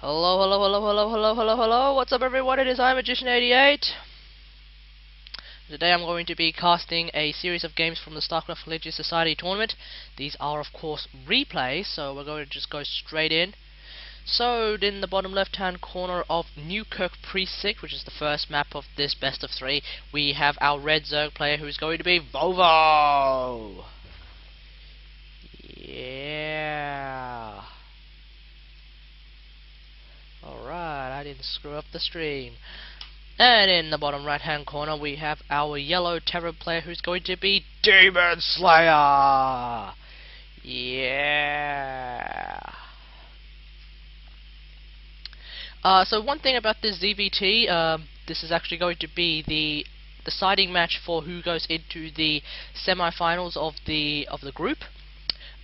Hello, hello, hello, hello, hello, hello, hello. What's up, everyone? It is I, Magician88. Today I'm going to be casting a series of games from the StarCraft Collegiate Society tournament. These are, of course, replays, so we're going to just go straight in. So, in the bottom left-hand corner of Newkirk Precinct, which is the first map of this best of 3, we have our red Zerg player who's going to be Vovo. Yeah. Alright, I didn't screw up the stream. And in the bottom right hand corner we have our yellow terror player who's going to be DemonSlayer. Yeah. So one thing about this ZVT, this is actually going to be the deciding match for who goes into the semi-finals of the group.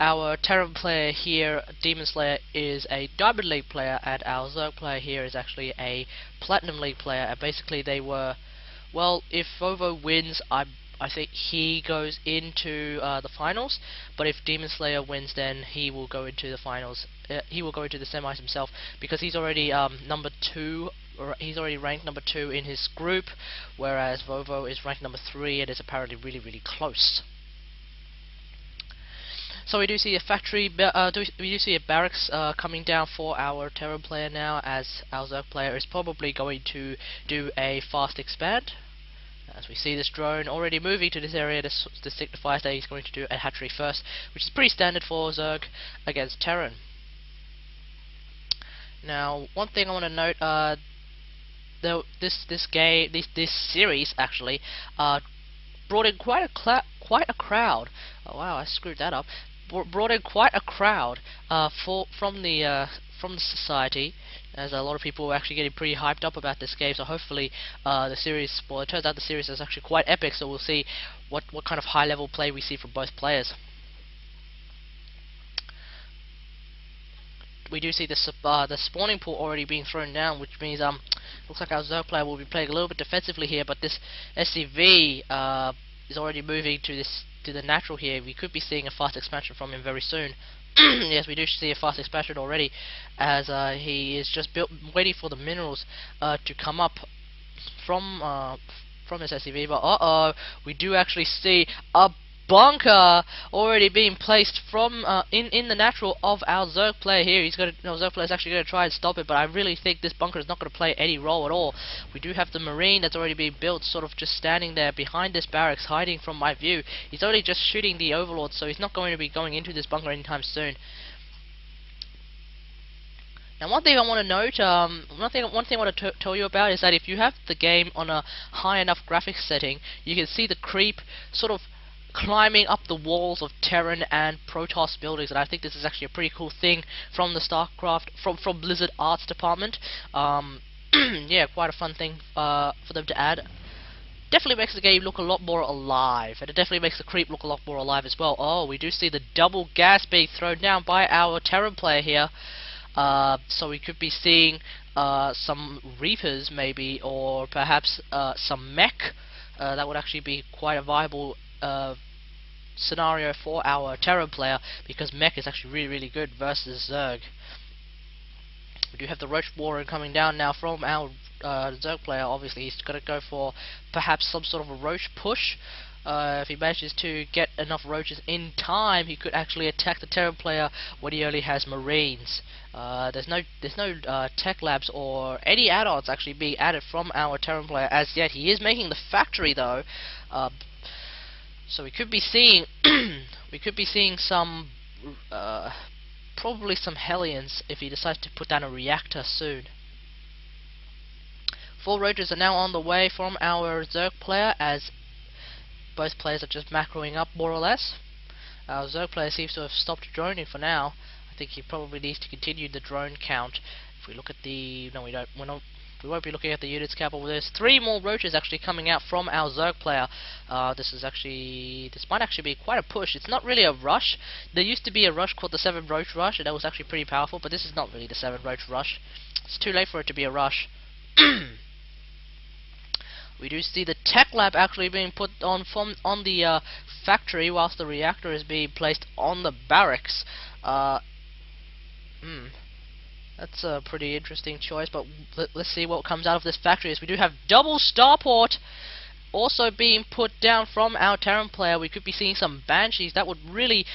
Our Terran player here, DemonSlayer, is a Diamond League player, and our Zerg player here is actually a Platinum League player. And basically, they were, well, if Vovo wins, I think he goes into the finals. But if DemonSlayer wins, then he will go into the finals. He will go into the semis himself because he's already number 2. He's already ranked number 2 in his group, whereas Vovo is ranked number 3 and is apparently really, really close. So we do see a factory, we do see a barracks coming down for our Terran player now, as our Zerg player is probably going to do a fast expand. As we see this drone already moving to this area, this signifies that he's going to do a hatchery first, which is pretty standard for Zerg against Terran. Now, one thing I want to note, this series actually brought in quite a crowd. Oh wow, I screwed that up. Brought in quite a crowd from the society, as a lot of people were actually getting pretty hyped up about this game. So hopefully the series, well, it turns out the series is actually quite epic. So we'll see what kind of high level play we see from both players. We do see the spawning pool already being thrown down, which means looks like our Zerg player will be playing a little bit defensively here. But this SCV is already moving to the natural here. We could be seeing a fast expansion from him very soon. Yes, we do see a fast expansion already, as he is just waiting for the minerals to come up from his SCV. But we do actually see a bunker already being placed from in the natural of our Zerg player here. Zerg player is actually going to try and stop it, but I really think this bunker is not going to play any role at all. We do have the Marine that's already being built, sort of just standing there behind this barracks, hiding from my view. He's only just shooting the Overlord, so he's not going to be going into this bunker anytime soon. Now, one thing I want to note, one thing I want to tell you about is that if you have the game on a high enough graphics setting, you can see the creep sort of climbing up the walls of Terran and Protoss buildings, and I think this is actually a pretty cool thing from the StarCraft, from Blizzard Arts department. Yeah, quite a fun thing for them to add. Definitely makes the game look a lot more alive, and it definitely makes the creep look a lot more alive as well. Oh, we do see the double gas being thrown down by our Terran player here. So we could be seeing some Reapers maybe, or perhaps some mech. That would actually be quite a viable scenario for our Terran player, because mech is actually really, really good versus Zerg. We do have the Roach Warren coming down now from our Zerg player. Obviously he's going to go for perhaps some sort of a Roach push. If he manages to get enough roaches in time, he could actually attack the Terran player when he only has Marines. There's no tech labs or any add-ons actually being added from our Terran player as yet. He is making the factory though, so we could be seeing some probably some Hellions if he decides to put down a reactor soon. 4 roaches are now on the way from our Zerg player, as both players are just macroing up more or less. Our Zerg player seems to have stopped droning for now. I think he probably needs to continue the drone count. If we look at the... no, we won't be looking at the units count, but there's 3 more roaches actually coming out from our Zerg player. This might actually be quite a push. It's not really a rush. There used to be a rush called the 7 roach rush, and that was actually pretty powerful, but this is not really the 7 roach rush. It's too late for it to be a rush. We do see the tech lab actually being put on the factory, whilst the reactor is being placed on the barracks. That's a pretty interesting choice, but let's see what comes out of this factory. As we do have double starport also being put down from our Terran player. We could be seeing some Banshees. That would really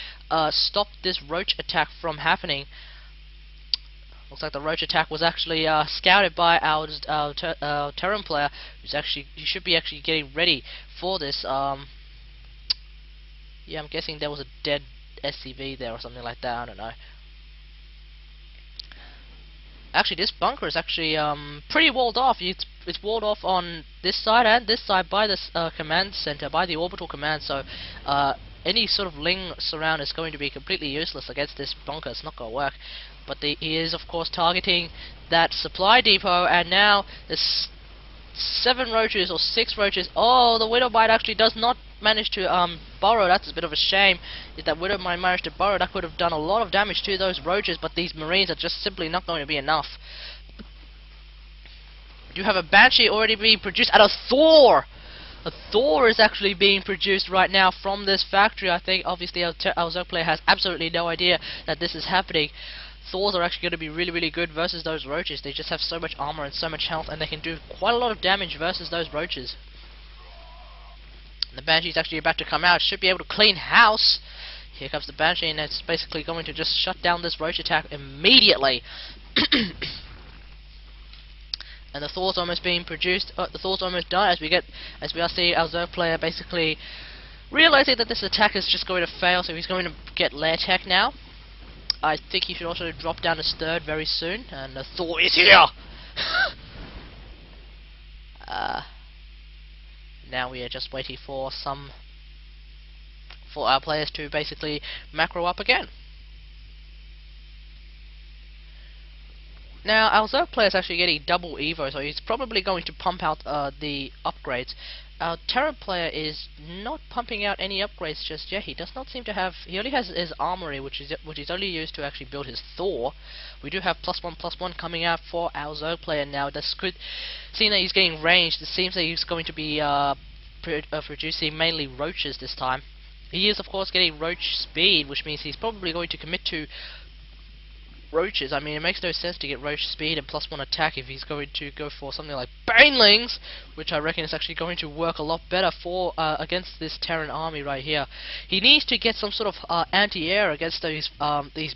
stop this Roach attack from happening. Looks like the Roach attack was actually scouted by our Terran player, he should be actually getting ready for this. Yeah, I'm guessing there was a dead SCV there or something like that. I don't know. Actually, this bunker is actually pretty walled off. It's walled off on this side and this side by this command center, by the orbital command. So any sort of Ling surround is going to be completely useless against this bunker. It's not going to work. But he is, of course, targeting that supply depot, and now there's 7 roaches or 6 roaches. Oh, the Widowbite actually does not manage to burrow. That's a bit of a shame. If that Widowbite managed to burrow, that could have done a lot of damage to those roaches, but these Marines are just simply not going to be enough. We do have a Banshee already being produced, and a Thor! A Thor is actually being produced right now from this factory. I think, obviously, our Zerg player has absolutely no idea that this is happening. Thors are actually going to be really, really good versus those roaches. They just have so much armor and so much health, and they can do quite a lot of damage versus those roaches. The Banshee's actually about to come out. Should be able to clean house. Here comes the Banshee, and it's basically going to just shut down this roach attack immediately. And the Thor's almost being produced. The Thor's almost done. As we are seeing our Zerg player basically realizing that this attack is just going to fail, so he's going to get Lair Tech now. I think he should also drop down his third very soon, and the Thor is here! Now we are just waiting for our players to basically macro up again. Now our Zerg player is actually getting double Evo, so he's probably going to pump out the upgrades. Our Terran player is not pumping out any upgrades just yet. He does not seem to have. He only has his armory, which is only used to actually build his Thor. We do have +1/+1 coming out for our Zerg player now. That's good. Seeing that he's getting ranged, it seems that he's going to be producing mainly roaches this time. He is, of course, getting roach speed, which means he's probably going to commit to roaches. I mean, it makes no sense to get roach speed and +1 attack if he's going to go for something like Banelings, which I reckon is actually going to work a lot better for against this Terran army right here. He needs to get some sort of anti-air against these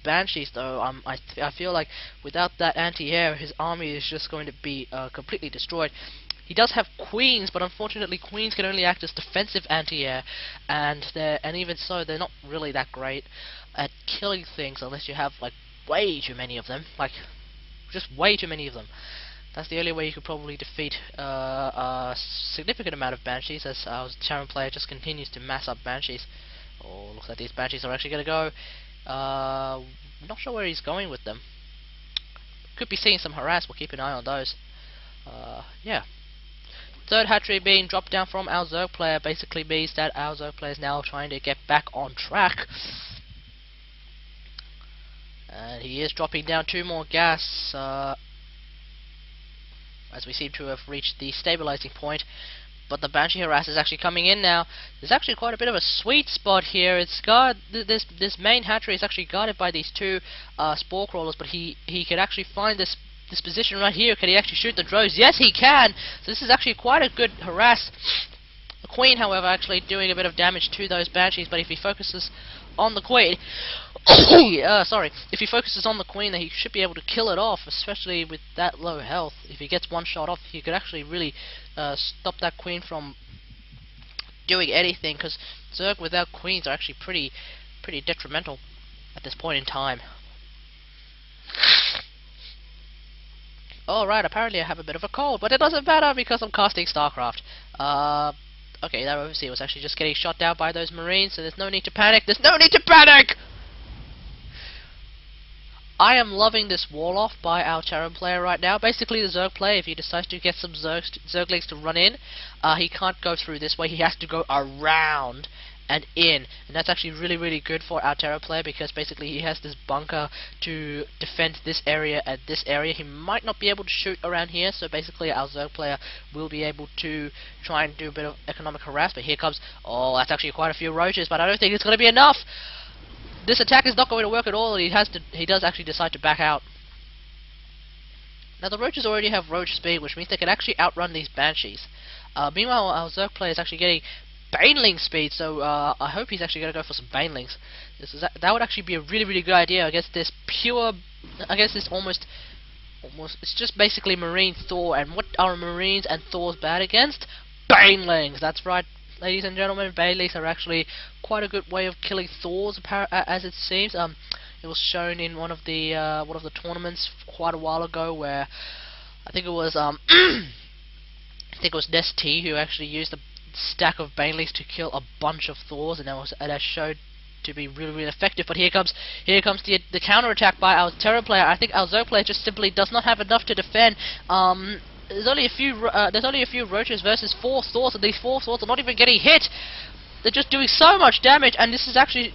Banshees, though. I feel like without that anti-air, his army is just going to be completely destroyed. He does have Queens, but unfortunately Queens can only act as defensive anti-air, and even so, they're not really that great at killing things unless you have like way too many of them, like just way too many of them. That's the only way you could probably defeat a significant amount of Banshees, as our Terran player just continues to mass up Banshees. Oh, looks like these Banshees are actually going to go. Not sure where he's going with them. Could be seeing some harass. We'll keep an eye on those. Yeah. Third hatchery being dropped down from our Zerg player basically means that our Zerg player is now trying to get back on track. And he is dropping down 2 more gas, as we seem to have reached the stabilizing point. But the Banshee harass is actually coming in now. There's actually quite a bit of a sweet spot here. It's this main hatchery is actually guarded by these 2 spore crawlers, but he could actually find this position right here. Can he actually shoot the drones? Yes, he can. So this is actually quite a good harass. The Queen, however, actually doing a bit of damage to those Banshees, but if he focuses on the Queen, if he focuses on the Queen, then he should be able to kill it off, especially with that low health. If he gets one shot off, he could actually really stop that Queen from doing anything, because Zerg without Queens are actually pretty detrimental at this point in time. Alright, apparently I have a bit of a cold, but it doesn't matter because I'm casting StarCraft. Okay, that overseer was actually just getting shot down by those Marines, so there's no need to panic. There's no need to panic! I am loving this wall off by our Terran player right now. Basically, the Zerg player, if he decides to get some Zerglings to run in, he can't go through this way. He has to go around and in, and that's actually really good for our Terran player, because basically he has this bunker to defend this area and this area. He might not be able to shoot around here, so basically our Zerg player will be able to try and do a bit of economic harass. But here comes, oh, that's actually quite a few roaches, but I don't think it's going to be enough. This attack is not going to work at all, and he does actually decide to back out. Now the roaches already have roach speed, which means they can actually outrun these banshees. Meanwhile, our Zerg player is actually getting baneling speed, so I hope he's actually going to go for some banelings. That would actually be a really good idea against this almost, it's just basically Marine Thor, and what are Marines and Thors bad against? Banelings! That's right, ladies and gentlemen, banelings are actually quite a good way of killing Thors, as it seems. It was shown in one of the tournaments quite a while ago, where I think it was Nest T who actually used a stack of banelings to kill a bunch of Thors, and that showed to be really effective. But here comes the counter attack by our Terror player. I think our Zerg player just simply does not have enough to defend. There's only a few roaches versus 4 Thors, and these 4 Thors are not even getting hit. They're just doing so much damage, and this should actually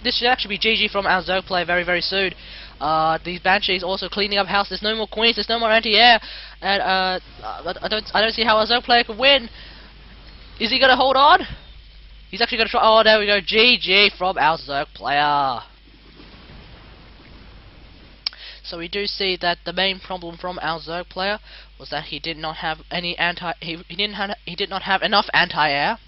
be GG from our Zerg player very soon. These banshees also cleaning up house. There's no more queens. There's no more anti-air, and I don't see how our Zerg player can win. Is he gonna hold on? He's actually gonna try. Oh, there we go. GG from our Zerg player. So we do see that the main problem from our Zerg player was that he did not have any he did not have enough anti-air.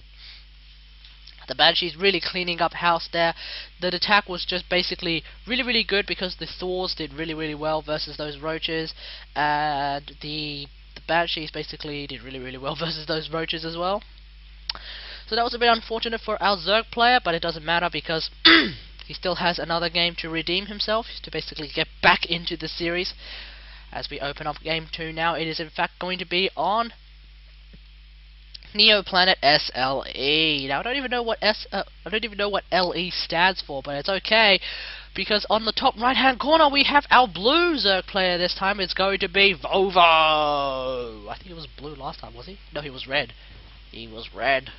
The Banshee's really cleaning up house there. The attack was just basically really good because the Thors did really well versus those roaches, and the Banshees basically did really well versus those roaches as well. So that was a bit unfortunate for our Zerg player, but it doesn't matter because he still has another game to redeem himself, to basically get back into the series. As we open up game 2 now, it is in fact going to be on Neoplanet SLE. Now I don't even know what LE stands for, but it's okay, because on the top right hand corner we have our blue Zerg player. This time it's going to be Vovo. I think he was blue last time, was he? No, he was red. He was red.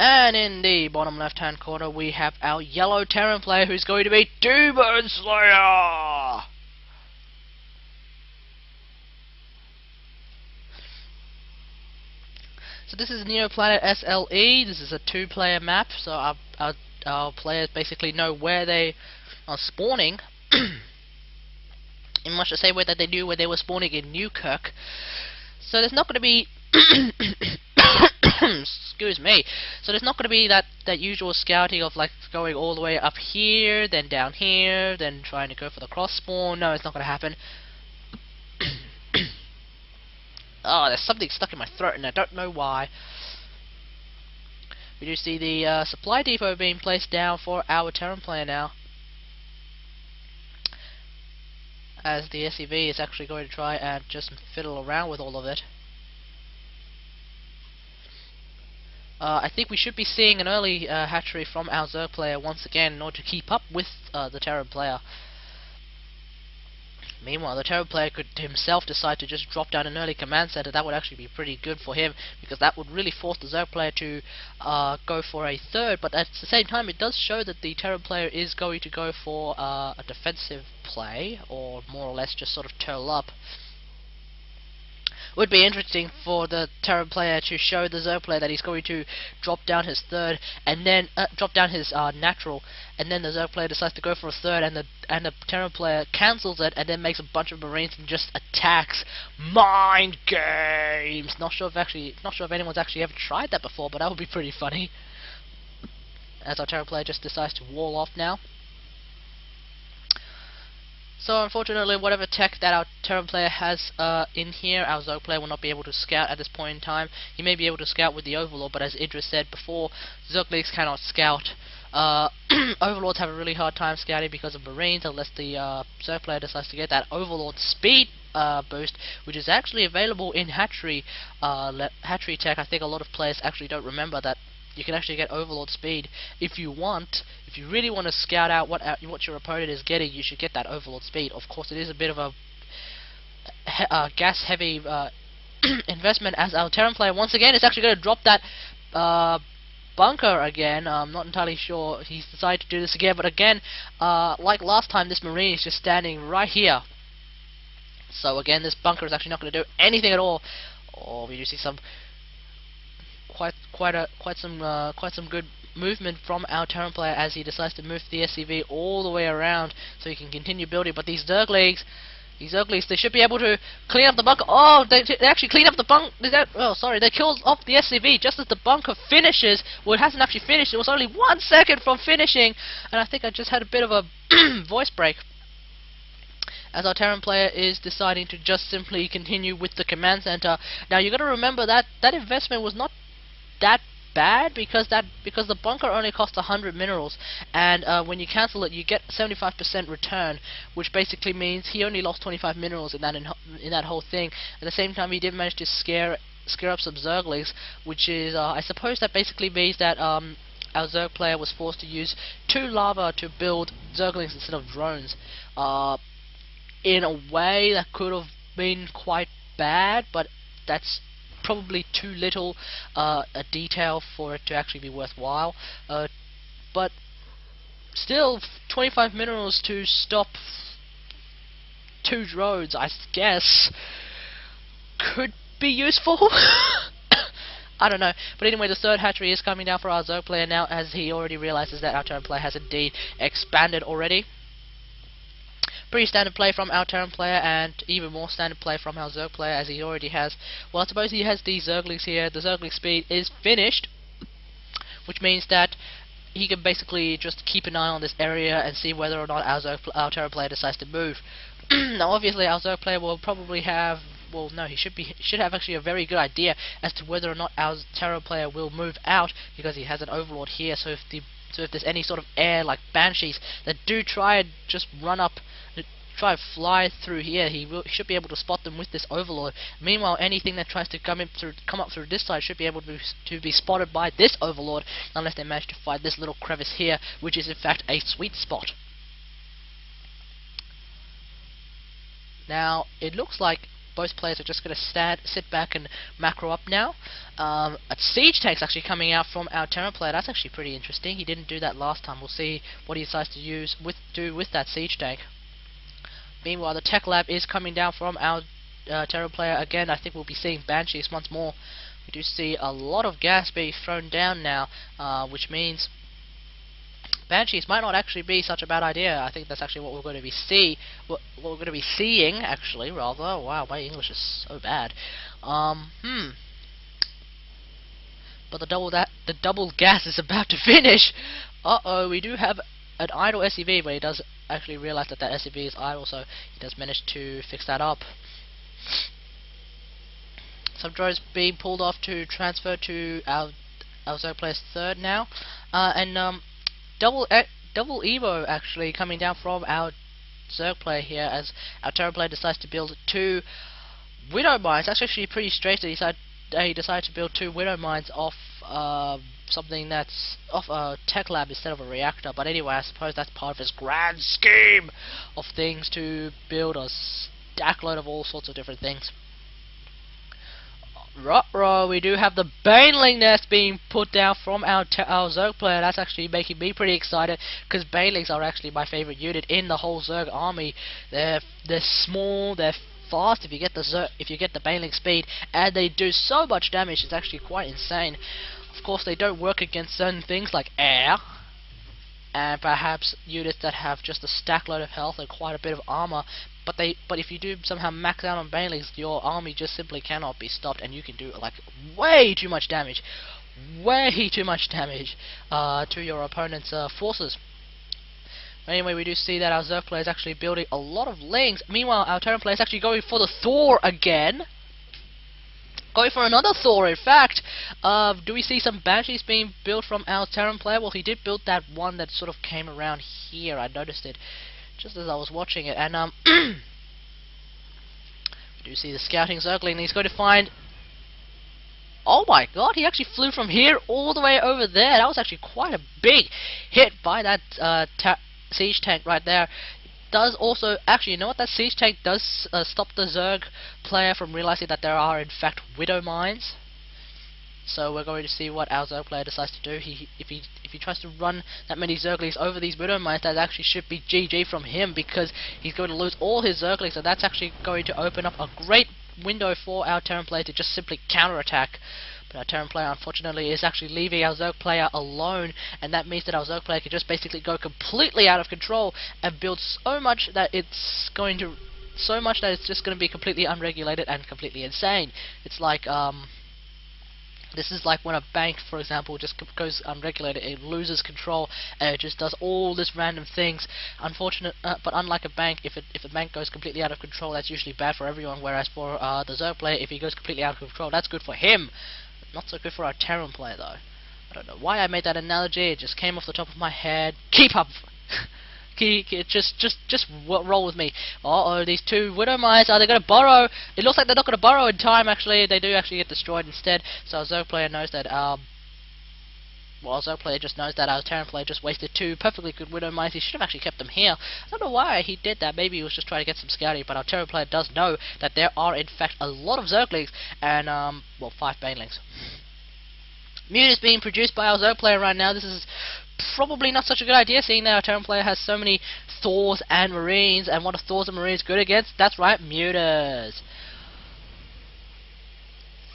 And in the bottom left hand corner we have our yellow Terran player, who's going to be DemonSlayer. So this is Neoplanet SLE. This is a 2-player map, so our players basically know where they are spawning in much the same way that they knew where they were spawning in Newkirk. So there's not going to be excuse me. So there's not going to be that usual scouting of like going all the way up here, then down here, then trying to go for the cross spawn. No, it's not going to happen. Oh, there's something stuck in my throat and I don't know why. We do see the supply depot being placed down for our Terran player now, as the SCV is actually going to try and just fiddle around with all of it. I think we should be seeing an early hatchery from our Zerg player once again in order to keep up with the Terran player. Meanwhile, the Terran player could himself decide to just drop down an early command center. That would actually be pretty good for him, because that would really force the Zerg player to go for a third. But at the same time, it does show that the Terran player is going to go for a defensive play, or more or less just sort of turtle up. Would be interesting for the Terran player to show the Zerg player that he's going to drop down his third, and then drop down his natural, and then the Zerg player decides to go for a third, and the Terran player cancels it, and then makes a bunch of Marines and just attacks. Mind games. Not sure if anyone's actually ever tried that before, but that would be pretty funny. As our Terran player just decides to wall off now. So unfortunately, whatever tech that our Terran player has in here, our Zerg player will not be able to scout at this point in time. He may be able to scout with the Overlord, but as Idris said before, Zerglings cannot scout. Overlords have a really hard time scouting because of Marines, unless the Zerg player decides to get that Overlord speed boost, which is actually available in hatchery tech. I think a lot of players actually don't remember that you can actually get Overlord speed if you want. If you really want to scout out what your opponent is getting, you should get that Overlord speed. Of course, it is a bit of a gas-heavy investment, as our Terran player once again is actually going to drop that bunker again. I'm not entirely sure he's decided to do this again, but again, like last time, this Marine is just standing right here. So again, this bunker is actually not going to do anything at all. Oh, we do see some quite some good movement from our Terran player as he decides to move the SCV all the way around so he can continue building. But these Zerglings, they should be able to clean up the bunker. Oh, they actually clean up the bunker. Oh, sorry, they killed off the SCV just as the bunker finishes. Well, it hasn't actually finished. It was only 1 second from finishing, and I think I just had a bit of a voice break, as our Terran player is deciding to just simply continue with the command center. Now you got to remember that that investment was not that bad, because the bunker only costs 100 minerals, and when you cancel it you get 75% return, which basically means he only lost 25 minerals in that whole thing. At the same time, he did manage to scare up some Zerglings, which is I suppose that basically means that our Zerg player was forced to use 2 lava to build Zerglings instead of drones. In a way that could have been quite bad, but that's probably too little a detail for it to actually be worthwhile. But still, 25 minerals to stop 2 drones, I guess, could be useful. I don't know. But anyway, the third hatchery is coming down for our Zerg player now, as he already realizes that our Terran player has indeed expanded already. Pretty standard play from our Terran player, and even more standard play from our Zerg player, as he already has. Well, I suppose he has these Zerglings here. The Zergling speed is finished, which means that he can basically just keep an eye on this area and see whether or not our Terran player decides to move. Now, obviously, our Zerg player will probably have. Well, no, he should have actually a very good idea as to whether or not our Terran player will move out, because he has an Overlord here. So if there's any sort of air like Banshees that do try and just try and fly through here, he should be able to spot them with this Overlord. Meanwhile, anything that tries to come up through this side should be able to be spotted by this Overlord, unless they manage to find this little crevice here, which is in fact a sweet spot. Now, it looks like both players are just going to sit back and macro up now. A siege tank's actually coming out from our Terran player. That's actually pretty interesting. He didn't do that last time. We'll see what he decides to do with that siege tank. Meanwhile, the tech lab is coming down from our Terran player. Again, I think we'll be seeing Banshees once more. We do see a lot of gas being thrown down now, which means Banshees might not actually be such a bad idea. I think that's actually what we're going to be what we're going to be seeing, actually, rather. Wow, my English is so bad. But the double gas is about to finish. Uh-oh, we do have an idle SCV, but he does actually realize that SCV is idle, so he does manage to fix that up. Some drones being pulled off to transfer to our Zerg player's third now, and double Evo actually coming down from our Zerg player here, as our Terran player decides to build 2 Widow Mines. That's actually pretty strange that he decided to build 2 Widow Mines off something that's off a tech lab instead of a reactor. But anyway, I suppose that's part of his grand scheme of things, to build a stack load of all sorts of different things. Ruh-roh, we do have the Baneling nest being put down from our Zerg player. That's actually making me pretty excited, because Banelings are actually my favorite unit in the whole Zerg army. They're small, they're fast if you get the Baneling speed, and they do so much damage. It's actually quite insane. Of course, they don't work against certain things like air, and perhaps units that have just a stack load of health and quite a bit of armor. But if you do somehow max out on Banelings, your army just simply cannot be stopped, and you can do like way too much damage to your opponent's forces. Anyway, we do see that our Zerg player is actually building a lot of Lings. Meanwhile, our Terran player is actually going for the Thor again. Going for another Thor, in fact. Do we see some Banshees being built from our Terran player? Well, he did build that one that sort of came around here. I noticed it just as I was watching it. And we do see the scouting Zergling, and he's going to find... Oh my god, he actually flew from here all the way over there. That was actually quite a big hit by that siege tank right there. Does also, actually, you know what, that siege tank does stop the Zerg player from realizing that there are in fact Widow Mines. So we're going to see what our Zerg player decides to do. If he tries to run that many Zerglings over these Widow Mines, that actually should be GG from him, because he's going to lose all his Zerglings, and that's actually going to open up a great window for our Terran player to just simply counterattack. But our Terran player, unfortunately, is actually leaving our Zerg player alone, and that means that our Zerg player can just basically go completely out of control and build so much that it's just going to be completely unregulated and completely insane. It's like this is like when a bank, for example, just goes unregulated. It loses control and it just does all this random things. But unlike a bank, if a bank goes completely out of control, that's usually bad for everyone. Whereas for the Zerg player, if he goes completely out of control, that's good for him. Not so good for our Terran player, though. I don't know why I made that analogy. It just came off the top of my head. Keep up. Just roll with me. Uh-oh, these two Widow Mines, are they going to burrow? It looks like they're not going to burrow in time, actually. They do actually get destroyed instead. So our Zerg player knows that, our Zerg player just knows that our Terran player just wasted two perfectly good Widow Mines. He should have actually kept them here. I don't know why he did that. Maybe he was just trying to get some scouting, but our Terran player does know that there are, in fact, a lot of Zerglings and, 5 Banelings. Mute is being produced by our Zerg player right now. This is probably not such a good idea, seeing that our Terran player has so many Thors and Marines, and what are Thors and Marines good against? That's right, Mutas.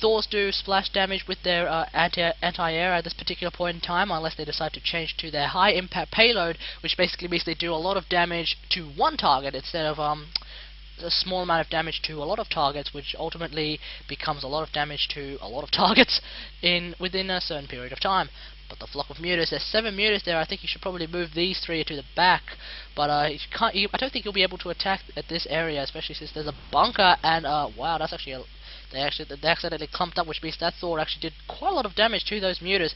Thors do splash damage with their anti-air at this particular point in time, unless they decide to change to their high impact payload, which basically means they do a lot of damage to one target instead of a small amount of damage to a lot of targets, which ultimately becomes a lot of damage to a lot of targets within a certain period of time. But the flock of Mutas, there's 7 Mutas there. I think you should probably move these 3 to the back, but I don't think you'll be able to attack at this area, especially since there's a bunker. And wow, that's actually they accidentally clumped up, which means that Thor actually did quite a lot of damage to those Mutas.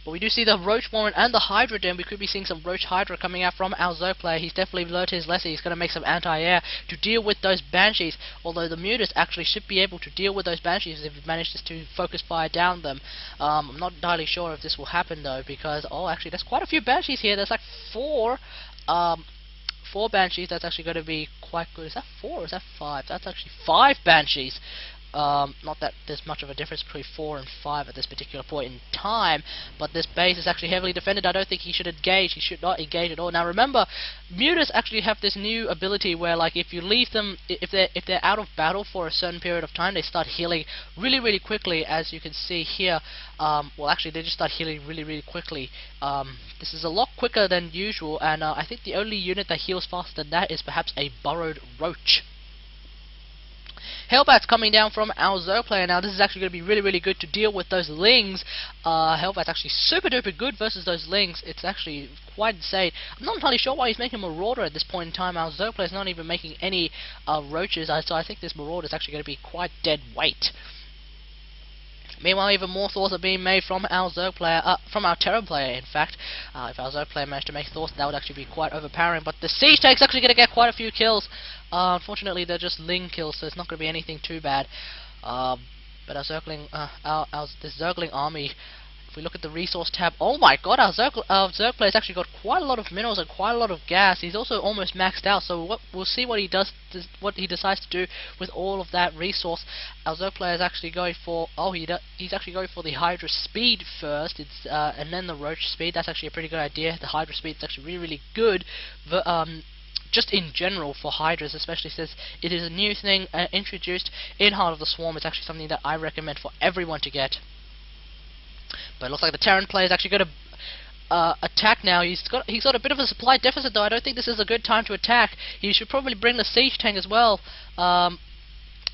But we do see the Roach Warren and the Hydra Den. We could be seeing some Roach Hydra coming out from our Zerg player. He's definitely learned his lesson. He's going to make some anti-air to deal with those Banshees. Although the Mutas actually should be able to deal with those Banshees if it manages to focus fire down them. I'm not entirely sure if this will happen though, because actually there's quite a few Banshees here. There's like 4 Banshees. That's actually going to be quite good. Is that 4 or is that 5? That's actually 5 Banshees. Not that there's much of a difference between 4 and 5 at this particular point in time, but this base is actually heavily defended. I don't think he should engage. He should not engage at all. Now remember, Mutas actually have this new ability where, like, if you leave them, if they're out of battle for a certain period of time, they start healing really quickly, as you can see here. Well, actually, they just start healing really quickly. This is a lot quicker than usual, and I think the only unit that heals faster than that is perhaps a burrowed Roach. Hellbat's coming down from our Zerg player now. This is actually going to be really good to deal with those Lings. Hellbat's actually super duper good versus those Lings. It's actually quite insane. I'm not entirely sure why he's making a Marauder at this point in time. Our Zerg player is not even making any Roaches, so I think this Marauder is actually going to be quite dead weight. Meanwhile, even more Thors are being made from our Zerg player, from our Terran player, in fact. If our Zerg player managed to make Thors, that would actually be quite overpowering. But the Siege Tank's actually going to get quite a few kills. Unfortunately, they're just Ling kills, so it's not going to be anything too bad. But our Zergling army, if we look at the resource tab, oh my god, our Zerg player's actually got quite a lot of minerals and quite a lot of gas. He's also almost maxed out, so we'll see what he does, what he decides to do with all of that resource. Our Zerg player is actually going for, he's actually going for the Hydra speed first, and then the Roach speed. That's actually a pretty good idea. The Hydra speed is actually really good, just in general for Hydras, especially since it is a new thing introduced in Heart of the Swarm. It's actually something that I recommend for everyone to get. But it looks like the Terran player is actually going to attack now. He's got a bit of a supply deficit though. I don't think this is a good time to attack. He should probably bring the Siege Tank as well.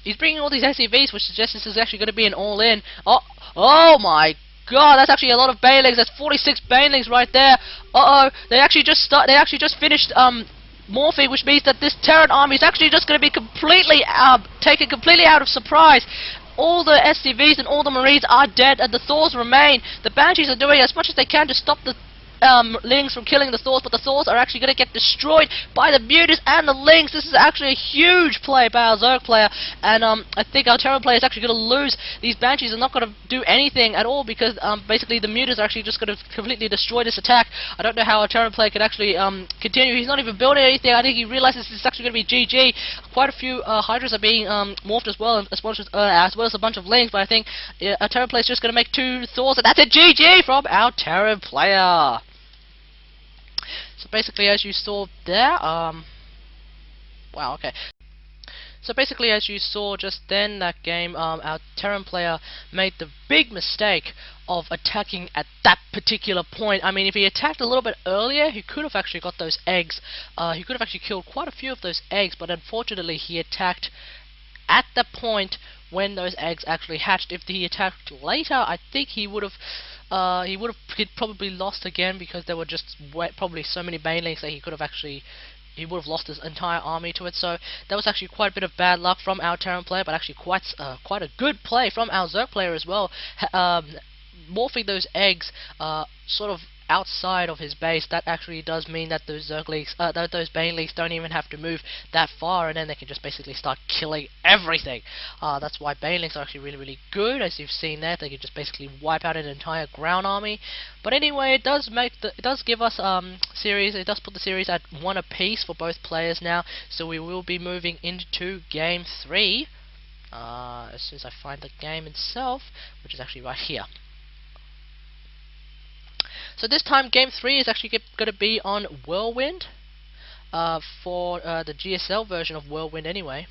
He's bringing all these SCVs, which suggests this is actually going to be an all-in. Oh my god, that's actually a lot of Banelings. That's 46 Banelings right there. They actually just finished morphing, which means that this Terran army is actually just going to be completely taken completely out of surprise. All the SCVs and all the Marines are dead, and the Thors remain. The Banshees are doing as much as they can to stop the Lings from killing the Thors, but the Thors are actually going to get destroyed by the Mutas and the Lings. This is actually a huge play by our Zerg player, and I think our Terran player is actually going to lose. These Banshees are not going to do anything at all, because basically the Mutas are actually just going to completely destroy this attack. I don't know how our Terran player can actually continue. He's not even building anything. I think he realizes this is actually going to be GG. Quite a few Hydras are being morphed as well, as well as a bunch of Lings, but I think our Terran player is just going to make 2 Thors, and that's a GG from our Terran player. So basically, as you saw there, wow, okay. So basically, as you saw just then that game, our Terran player made the big mistake of attacking at that particular point. I mean, if he attacked a little bit earlier, he could have actually got those eggs. He could have actually killed quite a few of those eggs, but unfortunately he attacked at the point when those eggs actually hatched. If he attacked later, I think he'd probably lost again, because there were just probably so many banelings that he would have lost his entire army to it. So that was actually quite a bit of bad luck from our Terran player, but actually quite a good play from our Zerg player as well. Morphing those eggs sort of outside of his base, that actually does mean that those Zerglings, those banelings don't even have to move that far, and then they can just basically start killing everything. That's why banelings are actually really good. As you've seen there, they can just basically wipe out an entire ground army. But anyway, it does give us series. It does put the series at 1 apiece for both players now. So we will be moving into game 3 as soon as I find the game itself, which is actually right here. So this time, game 3 is actually going to be on Whirlwind, for the GSL version of Whirlwind anyway.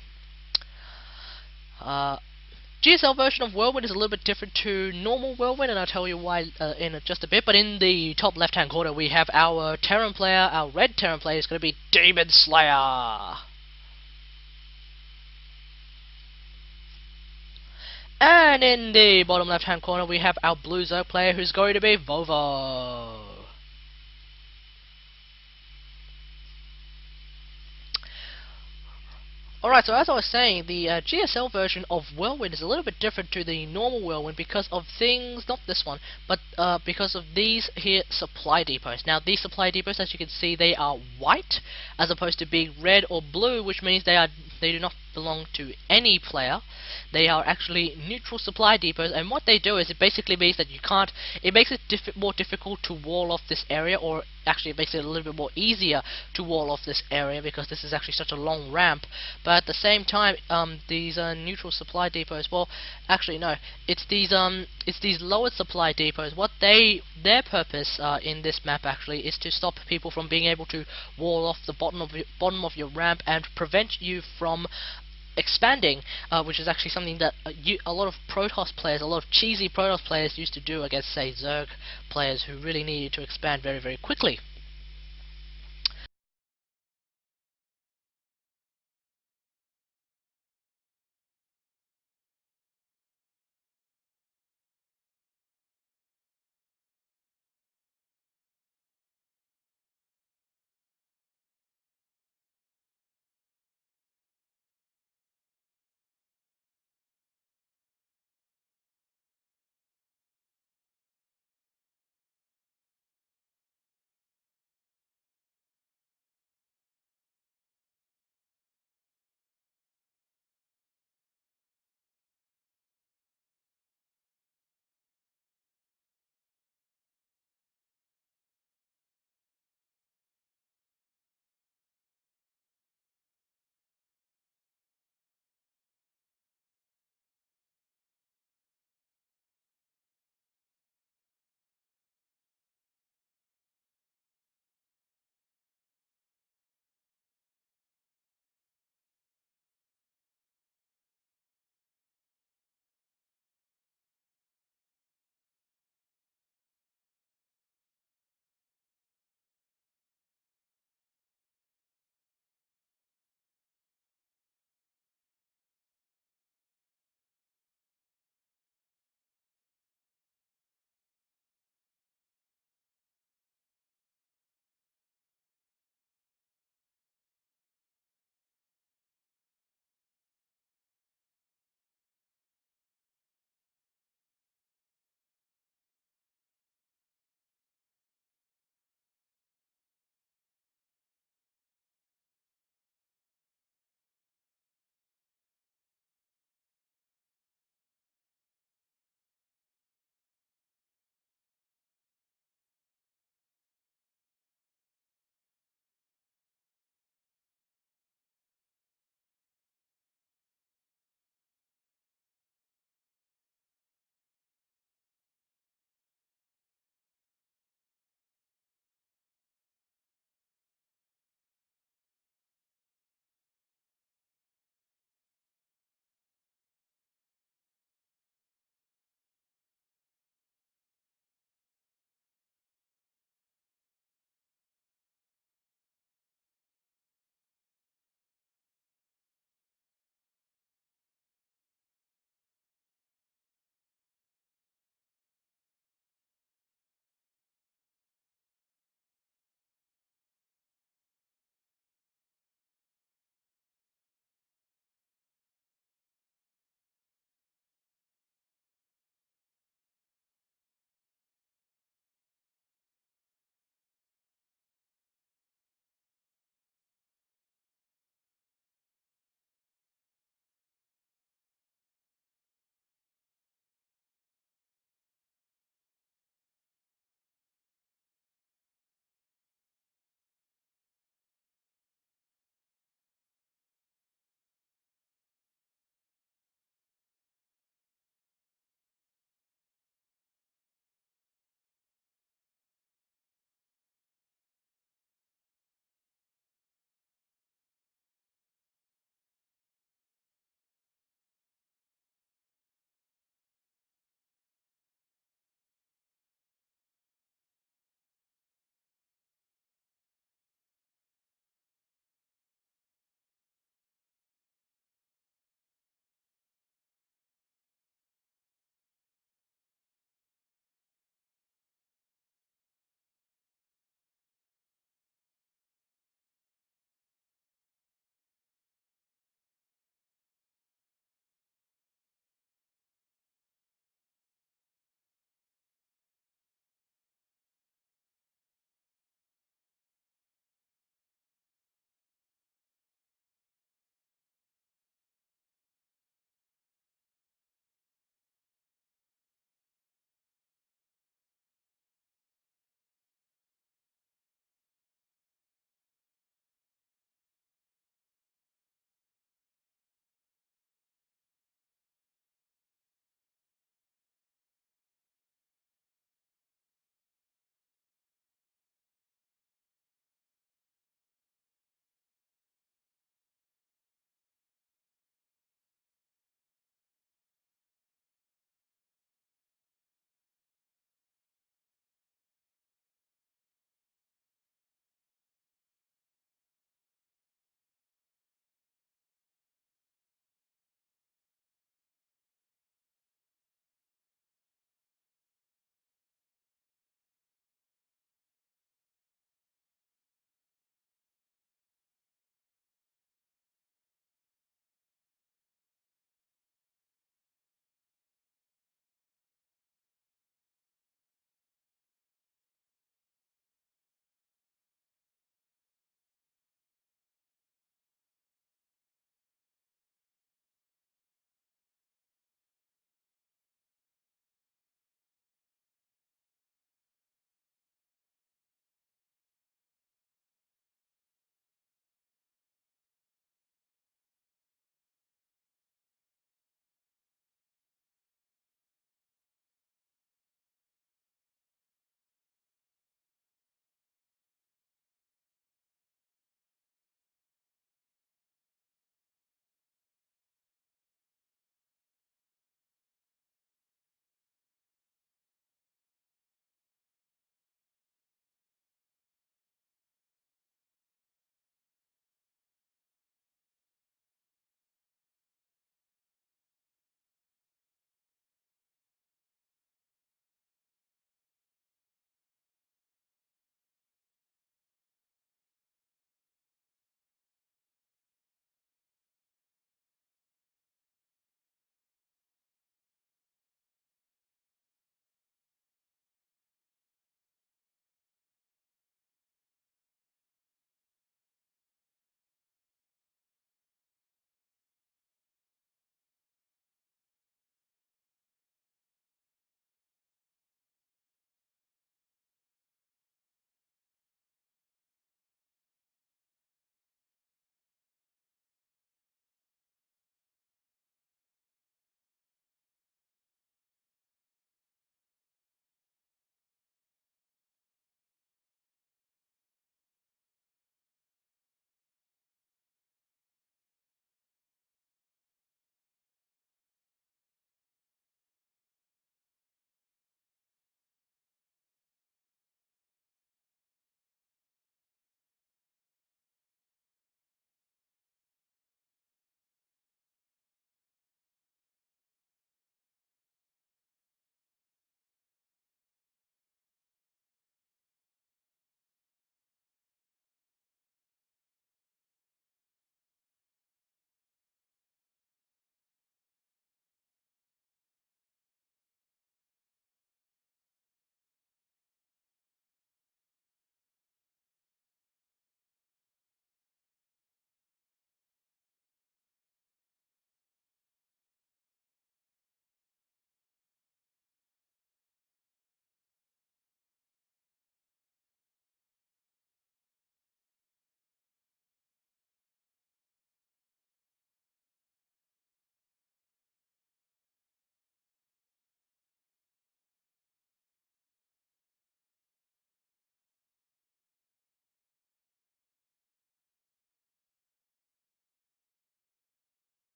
GSL version of Whirlwind is a little bit different to normal Whirlwind, and I'll tell you why in just a bit. But in the top left-hand corner, we have our Terran player. Our red Terran player is going to be DemonSlayer. And in the bottom left hand corner we have our blue Zerg player, who's going to be Vovo. Alright, so as I was saying, the GSL version of Whirlwind is a little bit different to the normal Whirlwind because of things, not this one, but because of these here supply depots. Now these supply depots, as you can see, they are white as opposed to being red or blue, which means they do not belong to any player. They are actually neutral supply depots, and what they do is it basically means that it makes it more difficult to wall off this area, or actually it makes it a little bit more easier to wall off this area because this is actually such a long ramp. But at the same time, these neutral supply depots, well, actually no, it's these lowered supply depots. What their purpose in this map actually is to stop people from being able to wall off the bottom of your ramp and prevent you from expanding, which is actually something that a lot of Protoss players, a lot of cheesy Protoss players used to do against, say, Zerg players who really needed to expand very quickly.